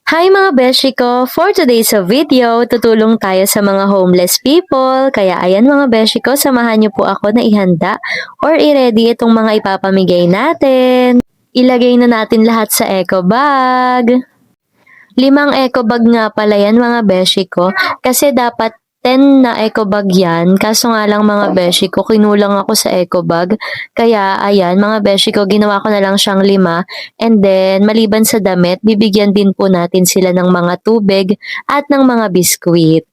Hi mga beshi ko! For today's video, tutulong tayo sa mga homeless people. Kaya ayan mga beshi ko, samahan niyo po ako na ihanda or i-ready itong mga ipapamigay natin. Ilagay na natin lahat sa eco bag. 5 eco bag nga pala yan mga beshi ko kasi dapat 10 na eco bag yan. Kaso nga lang mga beshi ko, kinulang ako sa eco bag. Kaya ayan mga beshi ko, ginawa ko na lang siyang 5. And then maliban sa damit, bibigyan din po natin sila ng mga tubig at ng mga biskwit.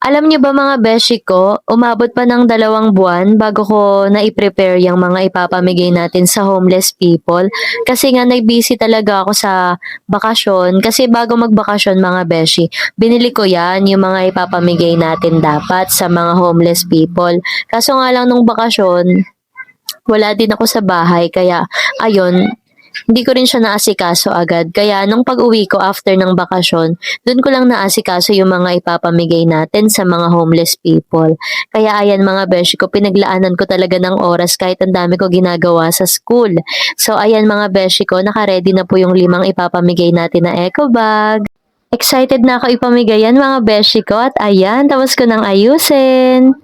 Alam niyo ba mga beshi ko, umabot pa ng 2 buwan bago ko nai-prepare yung mga ipapamigay natin sa homeless people. Kasi nga nag-busy talaga ako sa bakasyon. Kasi bago magbakasyon mga beshi, binili ko yan yung mga ipapamigay natin dapat sa mga homeless people. Kaso nga lang nung bakasyon, wala din ako sa bahay kaya ayun, hindi ko rin siya naasikaso agad. Kaya nung pag-uwi ko after ng bakasyon, dun ko lang naasikaso yung mga ipapamigay natin sa mga homeless people. Kaya ayan mga beshi ko, pinaglaanan ko talaga ng oras kahit ang dami ko ginagawa sa school. So ayan mga beshi ko, naka-ready na po yung 5 ipapamigay natin na eco bag. Excited na ako ipamigay yan mga beshi ko at ayan, tapos ko nang ayusin.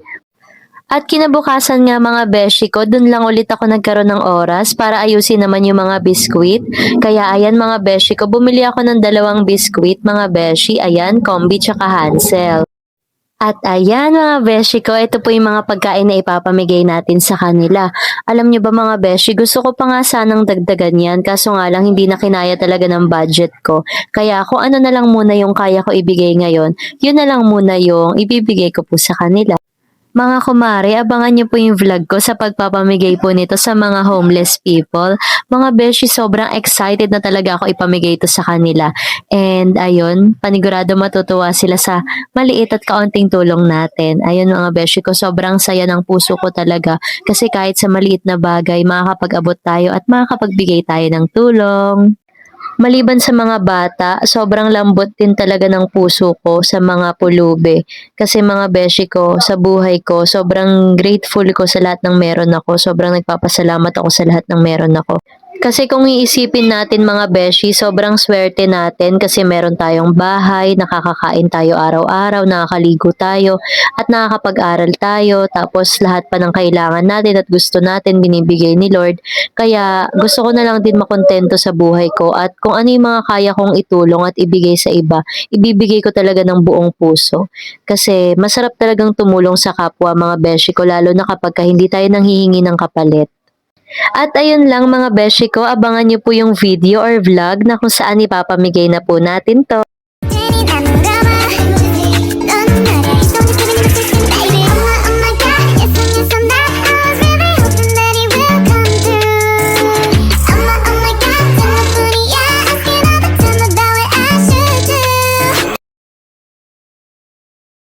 At kinabukasan nga mga beshi ko, dun lang ulit ako nagkaroon ng oras para ayusin naman yung mga biskwit. Kaya ayan mga beshi ko, bumili ako ng 2 biskwit mga beshi. Ayan, Combi tsaka Hansel. At ayan mga beshi ko, ito po yung mga pagkain na ipapamigay natin sa kanila. Alam nyo ba mga beshi, gusto ko pa nga sanang dagdagan yan, kaso nga lang hindi na kinaya talaga ng budget ko. Kaya kung ano na lang muna yung kaya ko ibigay ngayon, yun na lang muna yung ibibigay ko po sa kanila. Mga kumare, abangan niyo po yung vlog ko sa pagpapamigay po nito sa mga homeless people. Mga beshi, sobrang excited na talaga ako ipamigay ito sa kanila. And ayun, panigurado matutuwa sila sa maliit at kaunting tulong natin. Ayun mga beshi ko, sobrang saya ng puso ko talaga. Kasi kahit sa maliit na bagay, makakapag-abot tayo at makakapagbigay tayo ng tulong. Maliban sa mga bata, sobrang lambot din talaga ng puso ko sa mga pulube. Kasi mga beshi ko, sa buhay ko, sobrang grateful ko sa lahat ng meron ako. Sobrang nagpapasalamat ako sa lahat ng meron ako. Kasi kung iisipin natin mga beshi, sobrang swerte natin kasi meron tayong bahay, nakakakain tayo araw-araw, nakakaligo tayo, at nakakapag-aral tayo. Tapos lahat pa ng kailangan natin at gusto natin binibigay ni Lord. Kaya gusto ko na lang din makontento sa buhay ko at kung ano yung mga kaya kong itulong at ibigay sa iba, ibibigay ko talaga ng buong puso. Kasi masarap talagang tumulong sa kapwa mga beshi ko lalo na kapag hindi tayo nanghihingi ng kapalit. At ayun lang mga beshi ko, abangan niyo po yung video or vlog na kung saan ipapamigay na po natin to.